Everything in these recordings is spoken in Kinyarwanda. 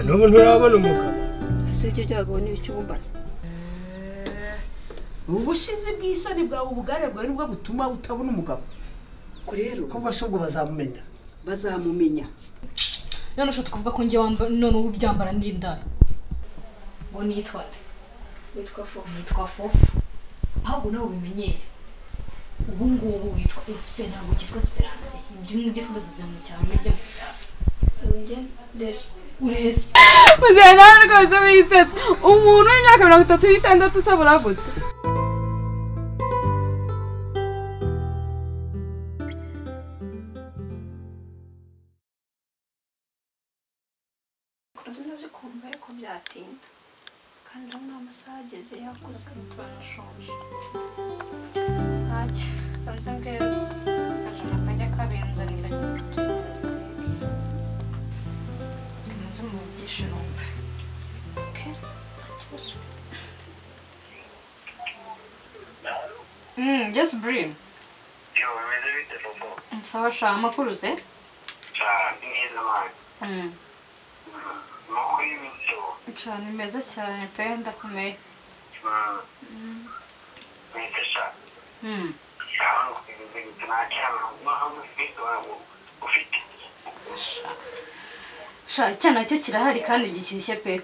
n'ubu nturabona umugabo ese ibyo byagabo n'ibicyumbaza ubushizi bw'isoni bwawe ubugare bwawe nibwo butuma utabona umugabo rero ahubwo se ubwo bazamumenya none ushobora kuvuga ko njye none ubu byambara ndindaye ngo nitwa fofu ahubwo nawe ubimenyere ubu ngubu witwa SP ntabwo cyitwa Esperance ibyo ngibyo twabasize mu cyaro n'ibyo urese muzena rwose witetse umuntu w'imyaka 36 usabura gute kuruzi kumva ariko byatinda kandi urabona amasaha ageze yakuze turanashonje ntacyo kanze mbwira akajana kajya kabenzanira kanze mu byinshi numve just bring sawa sha amakuru se cyane meza cyane pe ndakomeye sha icyana cyo kirahari kandi gishyushye pe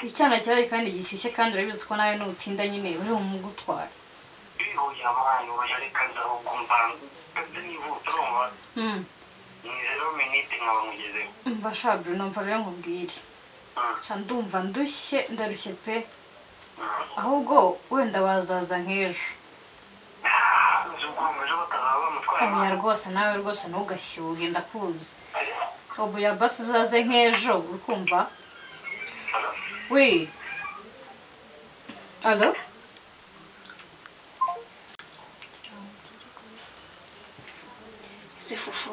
icyana kirahari kandi gishyushye kandi urabizi ko nawe nutinda nyine uri mu gutwara mbasha Bruno mva rero nkubwire sha ndumva ndarushye pe ahubwo wenda wazaza nk'ejo oya rwose nawe rwose ntugashyuhe ndakuzi ubu ya basi uzaze nk'ejo urikumva we alo ese fufu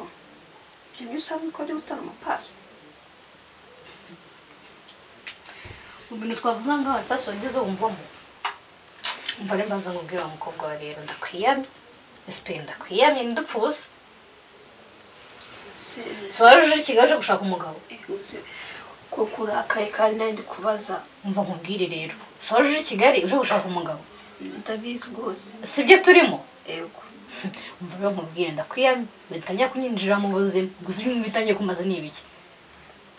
ibyo usabwe ko ari utanga amapasi ibintu twavuze ngaho pasi wageze wumvamo umva rero mbanza nkubwira wa mukobwa wa rero ndakwiyamye SP ndakwiyamye ndupfuza se waje Kigali gushaka umugabo ko kurakaye kandi nandi kubaza umva nkubwire rero se waje Kigali uje gushaka umugabo ndabizi rwose sibyo turimo yego umva rero nkubwire ndakwiyamye bitangiye kunyinjira mu buzima gusa ibintu bitangiye kumaza n'ibiki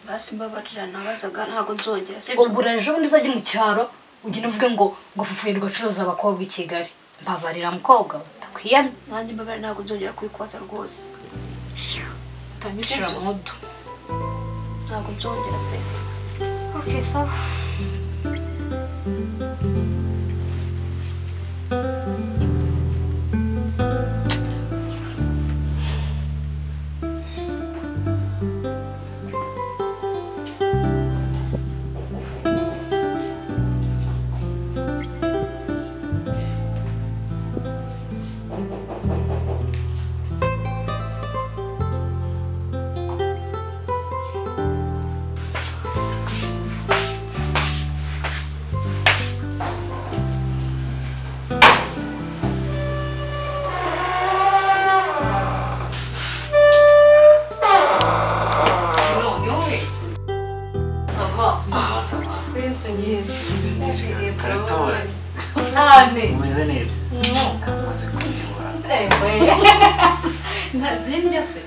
basi mbabarira nabazaga ntago nzongera se ubwo ejo bundi uzajye mu cyaro ugenda uvuge ngo fufuye rwacuruza abakobwa i Kigali mbabarira mukobwa ndakwiyamye nanjye mbabarira ntago nzongera kwikwaza rwose tanyishira mu mudu ntago nzongera pe okay sawa umeze neza amaze kuryoha ntazindya se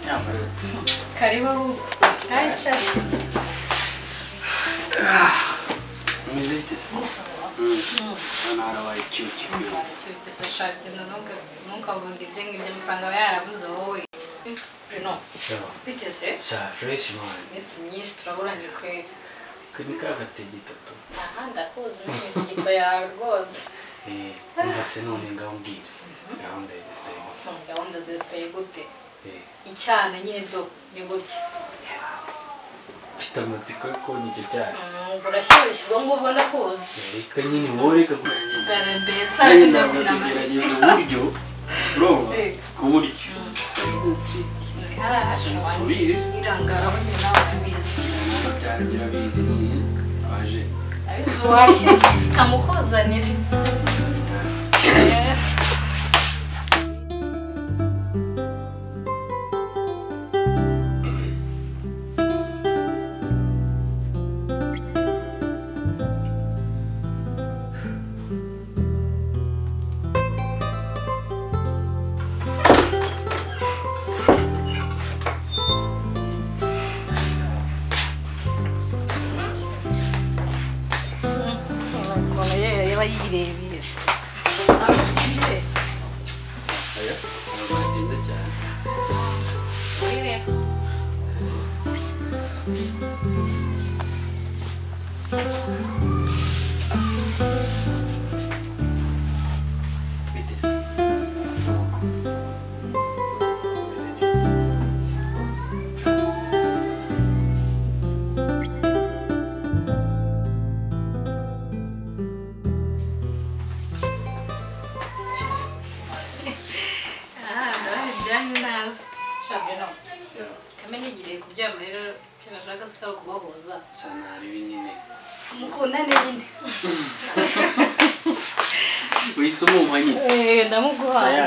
karibu sacha umeze bite se ana arabaye cyuki se shati nunca vuga ibyo ngibyo amafaranga yarabuze wowe Bruno bite se sha fresh man ese myinshi turaburanye kweli kuri kagategito to aha ndakuzi n'imitegito yawe rwose umva se none ngambwira gahunda zesitaye gute icyana nyine do ni gutya mfite amatsiko yo kubona icyo cyane urashyushye ubwo ngubwo ndakuzi reka nyine wowe reka mbese ndagerageza uburyo urumva ku buryo subizi irangaraho nyine nawe urabizi byarangira bizi nyine waje abizi washyushye kamukuzanira aba yirebera aya ntabwo hatinze cyane bite Kamenyegireye kuryama rero cyashaka sikaro kubahuza cyane hari nyine mukundane nyine wise umumpa nyine ndamuguhaye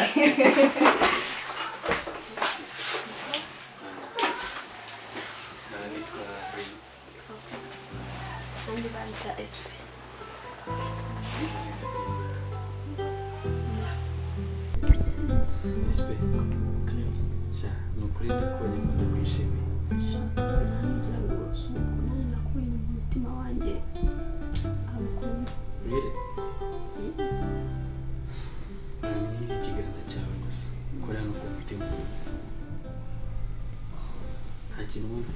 undi banta SP SP sha nukuri ndakubonye ndakwishimiye really nizi ikiganza cyawe gusa kora no ku mutima nta kintu wumva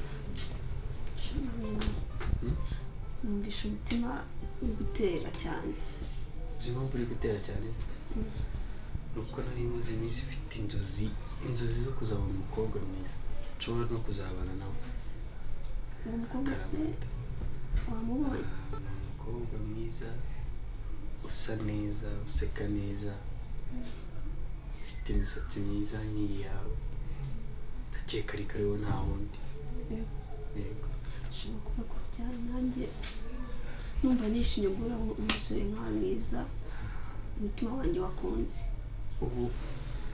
numvisha umutima uri gutera cyane uzi impamvu uri gutera cyane nuko nari maze iminsi ifite inzozi zo kuzabona umukobwa mwiza nshobora no kuzabana nawe uwo mukobwa se wamubonye umukobwa mwiza usa neza useka neza ufite imisatsi myiza nk'iyi yawe ndakeka ariko ariwe nta wundi yego ushobora kuba akoze cyane nanjye numva nishimye mbura umusore nkawe mwiza umutima wanjye wakunze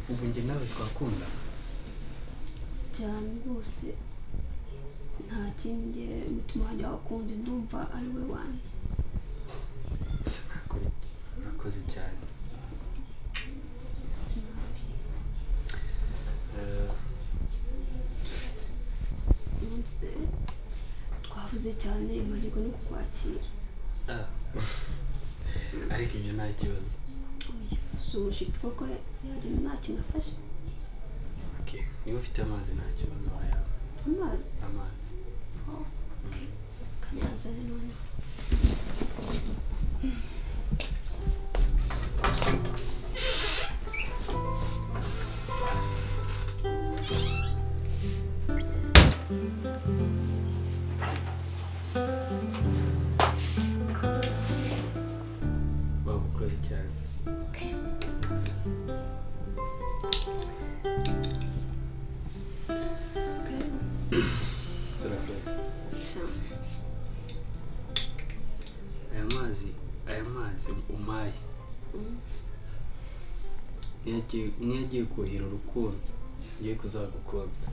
ubu njye nawe twakunda cyane rwose nta kindi umutima wanjye wakunze ndumva ari we wanjye sinakora iki urakoze cyane sinabi nonse twavuze cyane imariko no kukwakira ariko ibyo nta kibazo si umushyitsi koko yagenda nta kintu afashe niba ufite amazi nta kibazo wayaba amazi kanazane noneho wabukoze cyane urakoze aya mazi umpaye niyo agiye kuhira urukundo ngiye kuzagukunda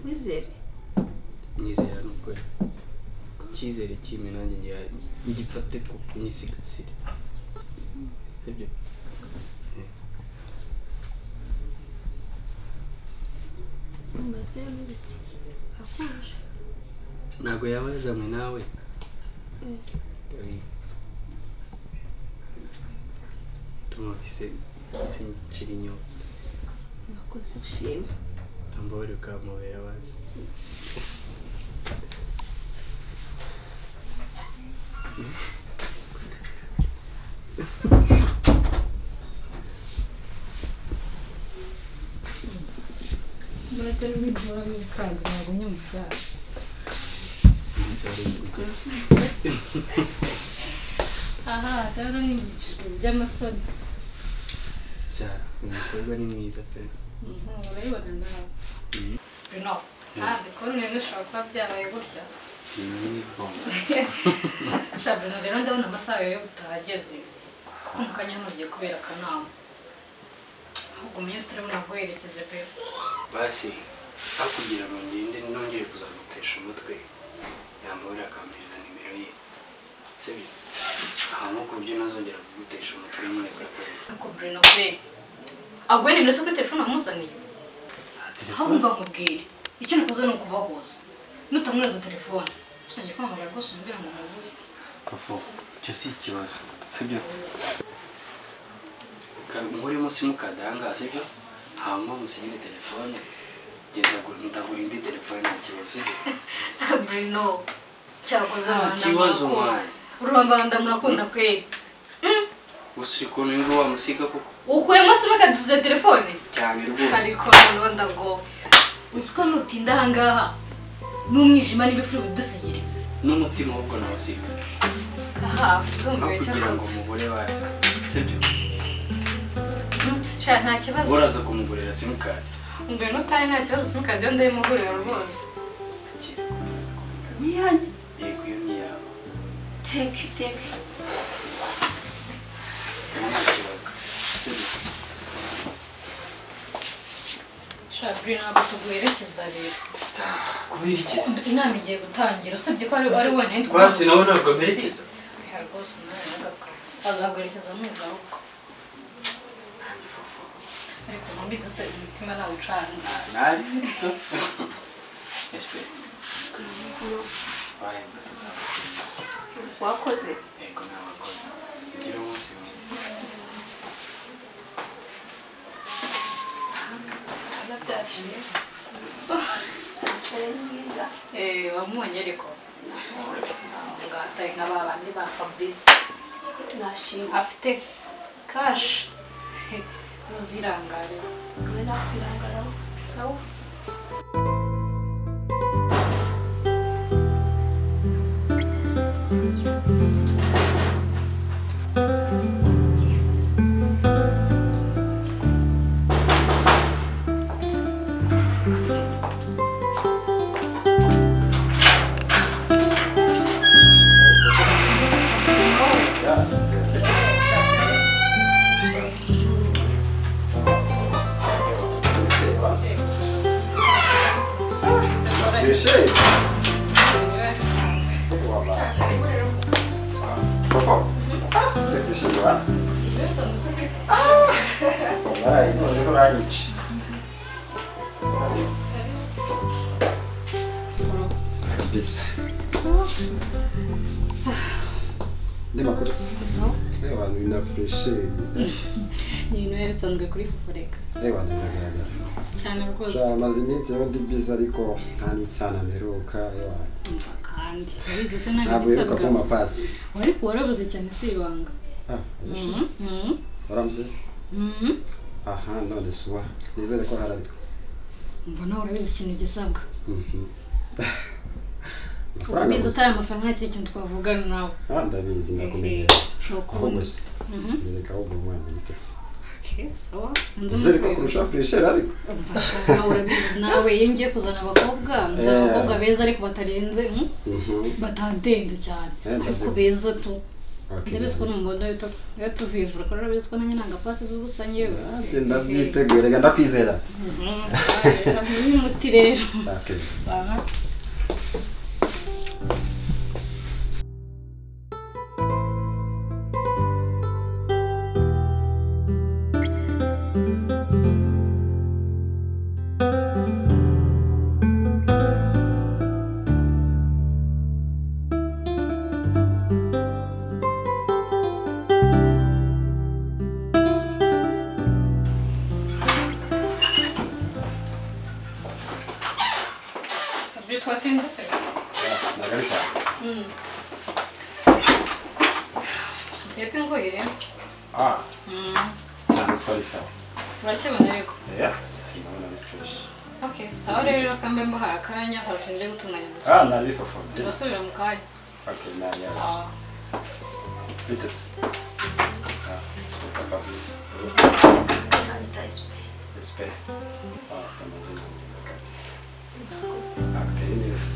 wizere nyizera n'ukuri icyizere cy'imi nanjye ngifate ko kunyisigasire sibyo umbaze yamuzitse akonje ntabwo yaba yazanywe nawe tumufise ise nshira inyota urakoze ushima ambore ukamubera bazi Muretse n'ibigora n'ibikanje ntabwo nyamutara. Aha, rero ni igiciro by'amasoni. cyane umukobwa ni mwiza pe urabibona nawe no kandi ko neza ushobora kuba byabaye gutya shabana rero ndabona amasaha yo gutahageze ko mu kanya mugiye kubera akanama ahubwo minisitiri turabona guherekeze pe basi aho kugira ngo ngende nongere kuzamutesha umutwe yambara akampereza nimero ye sibyo aha nko ku buryo nazongera kugutesha umutwe nyine ako Bruno pe agwe nimero se kuri telefone amusaniye aho umva nkubwire icyo nakoze ni ukubahuza nutamwereza telefone usangiye kwamagara rwose umbwira ngo mubure Fofo, icyo si ikibazo sibyo murimo simukadi ahangaha sibyo hanyuma musigire telefone ndagura indi telefone nta kibazo Bruno cyakoze kibazo Rwanda murakunda kweli gusa uri kuntu ngo wamusiga koko ukuyemo simukadi za telefone cyane rwose ariko Rwanda ngo usiko nutinda ahangaha n'umwijima n'ibifuri bidusigire n'umutima ahubwo nawusiga aha ndumviye kugira ngo cyakoze umugore wawe sibyo nta kibazo uraza kumugurira simukadi Bruno utari nta kibazo simukadi yo ndayimugurira rwose niyanjye yego iyo ni yawe thank you nta kibazo Bruno ntabwo tuguherekeza rero kubera iki se inama igiye gutangira usabye ko ari wenyine basi nawe ntabwo amerekeza rwose nawe nagakora azaguherekeza nugaruka ariko ntumbi duse umutima nawucanze nari to espere waye ngo tuzabasura wakoze yego nabakoze sigira umunsi mwiza nabyaciye umusore mwiza wamubonye ariko atari nka ba bandi ba Fabrice nashimye afite kashi uzirangare we nakwirangaraho sawa ni ibintu biba bisanzwe kuri Fufureka cyane rwose amaze iminsi rero ndi biza ariko nta n'icyana mperuka kandi ubizi se ntabwo uheruka ku mapasi ariko warabuze cyane si ibanga waramuze aha none suba nizere ko harari mbona urabizi ikintu gisabwa urabizi utari amafaranga nta kintu twavugana nawe ndabizi ndakumenyera aho gusa nereka ahubwo umwana yitese sawa nizere ko kurusha furesheri ariko urabizi nawe iyo ngiye kuzana abakobwa nzana abakobwa beza ariko batarenze batadenze cyane ariko beza tu ndabizi ko n'umugondo iyo tuvivura ko urabizi ko nanjye nanga pasi z'ubusa nyewe ndabyiteguye reka ndakwizera n'umuti rero sawa twatinze se nagarisa yepe ngoyire cyane twari sawa urakibona ariko tinabona ni fresh okay sawa rero kambe mbaha akanya haratunje gutunganya narifafa turasubira mu kanya okay nanya bites Fabrice nabita Espe tamaze neza kabisa nakoze akiri neza